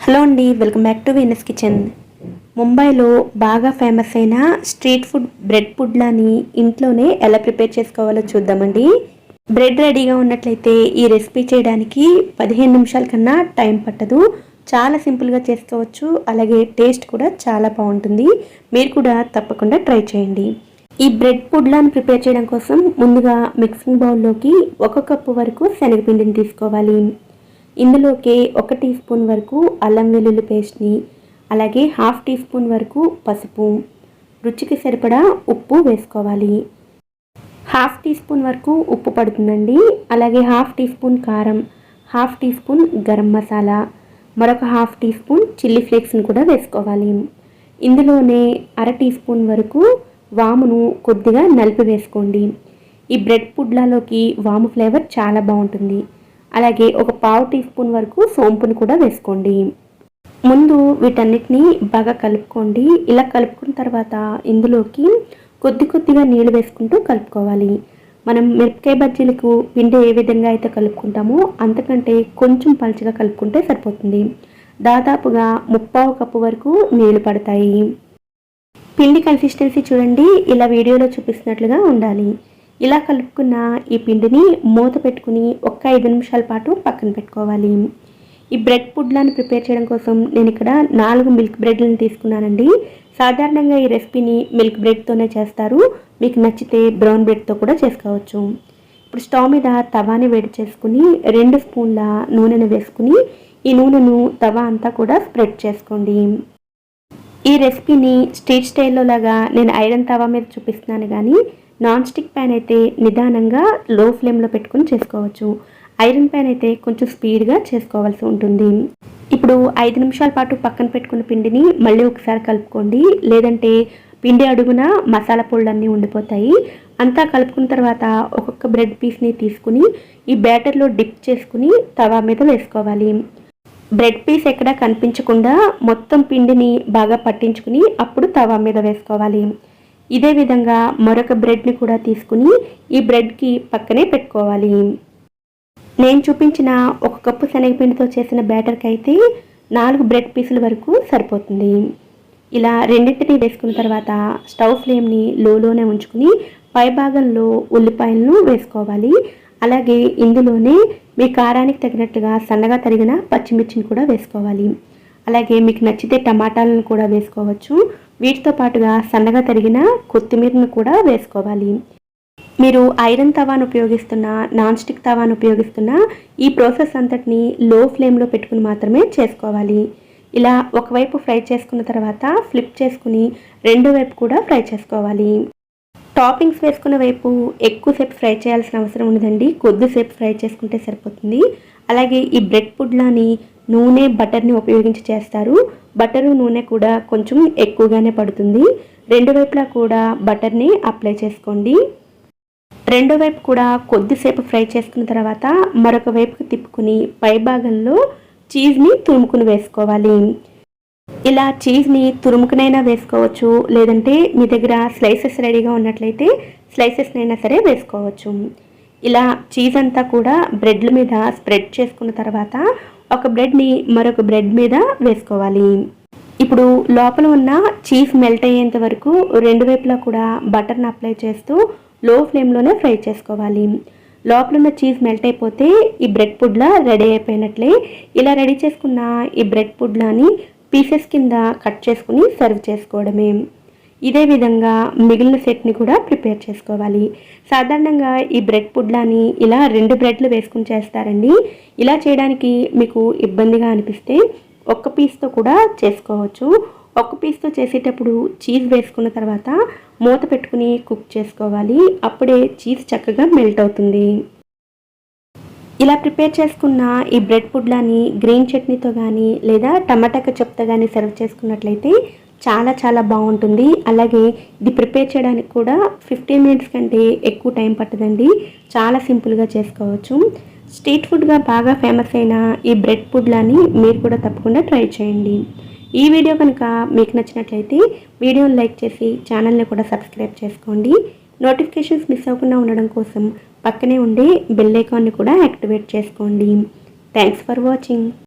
Hello అండి, welcome back to Venus kitchen. ముంబైలో బాగా ఫేమస్ అయిన స్ట్రీట్ ఫుడ్ బ్రెడ్ పుడ్లాని ఇంట్లోనే ఎలా ప్రిపేర్ చేసుకోవాలో చూద్దామండి. బ్రెడ్ రెడీగా ఉన్నట్లయితే ఈ రెసిపీ చేయడానికి 15 నిమిషాల కన్నా టైం పట్టదు. చాలా సింపుల్గా చేసుకోవచ్చు, అలాగే టేస్ట్ కూడా చాలా బాగుంటుంది. మీరు కూడా తప్పకుండా ట్రై చేయండి. ఈ బ్రెడ్ పుడ్లాని ప్రిపేర్ చేయడం కోసం ముందుగా మిక్సింగ్ బౌల్లోకి 1 కప్పు వరకు శనగపిండిని తీసుకోవాలి. ఇందులోకి 1 టీ స్పూన్ వరకు అల్లం వెల్లుల్లి పేస్ట్ని, అలాగే 1/2 టీ స్పూన్ వరకు పసుపు, రుచికి సరిపడా ఉప్పు వేసుకోవాలి. 1/2 టీ స్పూన్ వరకు ఉప్పు పడుతుందండి. అలాగే 1/2 టీ స్పూన్ కారం, 1/2 టీ స్పూన్ గరం మసాలా, మరొక 1/2 టీ స్పూన్ చిల్లీ ఫ్లేక్స్ని కూడా వేసుకోవాలి. ఇందులోనే 1/2 టీ స్పూన్ వరకు వామును కొద్దిగా నలిపి వేసుకోండి. ఈ బ్రెడ్ పుడ్లాలోకి వాము ఫ్లేవర్ చాలా బాగుంటుంది. అలాగే 1/4 టీ స్పూన్ వరకు సోంపును కూడా వేసుకోండి. ముందు వీటన్నిటిని బాగా కలుపుకోండి. ఇలా కలుపుకున్న తర్వాత ఇందులోకి కొద్దిగా నీళ్ళు వేసుకుంటూ కలుపుకోవాలి. మనం మిరపకాయ బజ్జీలకు పిండి ఏ విధంగా అయితే కలుపుకుంటామో అంతకంటే కొంచెం పలుచగా కలుపుకుంటే సరిపోతుంది. దాదాపుగా 1/4 కప్పు వరకు నీళ్ళు పడతాయి. పిండి కన్సిస్టెన్సీ చూడండి, ఇలా వీడియోలో చూపిస్తున్నట్లుగా ఉండాలి. ఇలా కలుపుకున్న ఈ పిండిని మూత పెట్టుకుని 5 నిమిషాల పాటు పక్కన పెట్టుకోవాలి. ఈ బ్రెడ్ పుడ్లాని ప్రిపేర్ చేయడం కోసం నేను ఇక్కడ 4 మిల్క్ బ్రెడ్లను తీసుకున్నానండి. సాధారణంగా ఈ రెసిపీని మిల్క్ బ్రెడ్తోనే చేస్తారు. మీకు నచ్చితే బ్రౌన్ బ్రెడ్తో కూడా చేసుకోవచ్చు. ఇప్పుడు స్టవ్ మీద తవాని వేడి చేసుకుని 2 స్పూన్ల నూనెను వేసుకుని ఈ నూనెను తవా అంతా కూడా స్ప్రెడ్ చేసుకోండి. ఈ రెసిపీని స్ట్రీట్ స్టైల్లో లాగా నేను ఐరన్ తవా మీద చూపిస్తున్నాను, కానీ నాన్ స్టిక్ ప్యాన్ అయితే నిదానంగా లో ఫ్లేమ్లో పెట్టుకుని చేసుకోవచ్చు. ఐరన్ ప్యాన్ అయితే కొంచెం స్పీడ్గా చేసుకోవాల్సి ఉంటుంది. ఇప్పుడు 5 నిమిషాల పాటు పక్కన పెట్టుకున్న పిండిని మళ్ళీ ఒకసారి కలుపుకోండి, లేదంటే పిండి అడుగున మసాలా పొళ్ళన్నీ ఉండిపోతాయి. అంతా కలుపుకున్న తర్వాత ఒక్కొక్క బ్రెడ్ పీస్ని తీసుకుని ఈ బ్యాటర్లో డిప్ చేసుకుని తవా మీద వేసుకోవాలి. బ్రెడ్ పీస్ ఎక్కడా కనిపించకుండా మొత్తం పిండిని బాగా పట్టించుకుని అప్పుడు తవా మీద వేసుకోవాలి. ఇదే విధంగా మరొక బ్రెడ్ని కూడా తీసుకుని ఈ బ్రెడ్కి పక్కనే పెట్టుకోవాలి. నేను చూపించిన 1 కప్పు శనగపిండితో చేసిన బ్యాటర్కి అయితే 4 బ్రెడ్ పీసుల వరకు సరిపోతుంది. ఇలా రెండింటిని వేసుకున్న తర్వాత స్టవ్ ఫ్లేమ్ని లోనే ఉంచుకుని పై భాగంలో ఉల్లిపాయలను వేసుకోవాలి. అలాగే ఇందులోనే మీ కారానికి తగినట్టుగా సన్నగా తరిగిన పచ్చిమిర్చిని కూడా వేసుకోవాలి. అలాగే మీకు నచ్చితే టమాటాలను కూడా వేసుకోవచ్చు. వీటితో పాటుగా సన్నగా తరిగిన కొత్తిమీరను కూడా వేసుకోవాలి. మీరు ఐరన్ తవాను ఉపయోగిస్తున్నా, నాన్ స్టిక్ తవాను ఉపయోగిస్తున్నా ఈ ప్రాసెస్ అంతటిని లో ఫ్లేమ్లో పెట్టుకుని మాత్రమే చేసుకోవాలి. ఇలా ఒకవైపు ఫ్రై చేసుకున్న తర్వాత ఫ్లిప్ చేసుకుని రెండో వైపు కూడా ఫ్రై చేసుకోవాలి. టాపింగ్స్ వేసుకున్న వైపు ఎక్కువసేపు ఫ్రై చేయాల్సిన అవసరం ఉండదండి, కొద్దిసేపు ఫ్రై చేసుకుంటే సరిపోతుంది. అలాగే ఈ బ్రెడ్ పుడ్లాని నూనె బటర్ని ఉపయోగించి చేస్తారు. బటరు నూనె కూడా కొంచెం ఎక్కువగానే పడుతుంది. రెండు వైపులా కూడా బటర్ని అప్లై చేసుకోండి. రెండో వైపు కూడా కొద్దిసేపు ఫ్రై చేసుకున్న తర్వాత మరొక వైపుకి తిప్పుకుని పై భాగంలో చీజ్ని తురుముకుని వేసుకోవాలి. ఇలా చీజ్ని తురుముకునైనా వేసుకోవచ్చు, లేదంటే మీ దగ్గర స్లైసెస్ రెడీగా ఉన్నట్లయితే స్లైసెస్నైనా సరే వేసుకోవచ్చు. ఇలా చీజ్ అంతా కూడా బ్రెడ్ల మీద స్ప్రెడ్ చేసుకున్న తర్వాత ఒక బ్రెడ్ని మరొక బ్రెడ్ మీద వేసుకోవాలి. ఇప్పుడు లోపల ఉన్న చీజ్ మెల్ట్ అయ్యేంత వరకు రెండు వైపులా కూడా బటర్ని అప్లై చేస్తూ లో ఫ్లేమ్లోనే ఫ్రై చేసుకోవాలి. లోపల ఉన్న చీజ్ మెల్ట్ అయిపోతే ఈ బ్రెడ్ పుడ్లా రెడీ అయిపోయినట్లే. ఇలా రెడీ చేసుకున్న ఈ బ్రెడ్ పుడ్లాని పీసెస్ కింద కట్ చేసుకుని సర్వ్ చేసుకోవడమే. ఇదే విధంగా మిగిలిన సెట్ని కూడా ప్రిపేర్ చేసుకోవాలి. సాధారణంగా ఈ బ్రెడ్ పుడ్లాని ఇలా 2 బ్రెడ్లు వేసుకుని చేస్తారండి. ఇలా చేయడానికి మీకు ఇబ్బందిగా అనిపిస్తే 1 పీస్తో కూడా చేసుకోవచ్చు. 1 పీస్తో చేసేటప్పుడు చీజ్ వేసుకున్న తర్వాత మూత పెట్టుకుని కుక్ చేసుకోవాలి. అప్పుడే చీజ్ చక్కగా మెల్ట్ అవుతుంది. ఇలా ప్రిపేర్ చేసుకున్న ఈ బ్రెడ్ పుడ్లాని గ్రీన్ చట్నీతో కానీ లేదా టమాటా కెచప్తో కానీ సర్వ్ చేసుకున్నట్లయితే చాలా బాగుంటుంది. అలాగే ఇది ప్రిపేర్ చేయడానికి కూడా 15 మినిట్స్ కంటే ఎక్కువ టైం పట్టదండి. చాలా సింపుల్గా చేసుకోవచ్చు. స్ట్రీట్ ఫుడ్గా బాగా ఫేమస్ అయిన ఈ బ్రెడ్ పుడ్లాని మీరు కూడా తప్పకుండా ట్రై చేయండి. ఈ వీడియో కనుక మీకు నచ్చినట్లయితే వీడియోని లైక్ చేసి ఛానల్ని కూడా సబ్స్క్రైబ్ చేసుకోండి. నోటిఫికేషన్స్ మిస్ అవ్వకుండా ఉండడం కోసం పక్కనే ఉండే బెల్ ఐకాన్ని కూడా యాక్టివేట్ చేసుకోండి. Thanks for watching.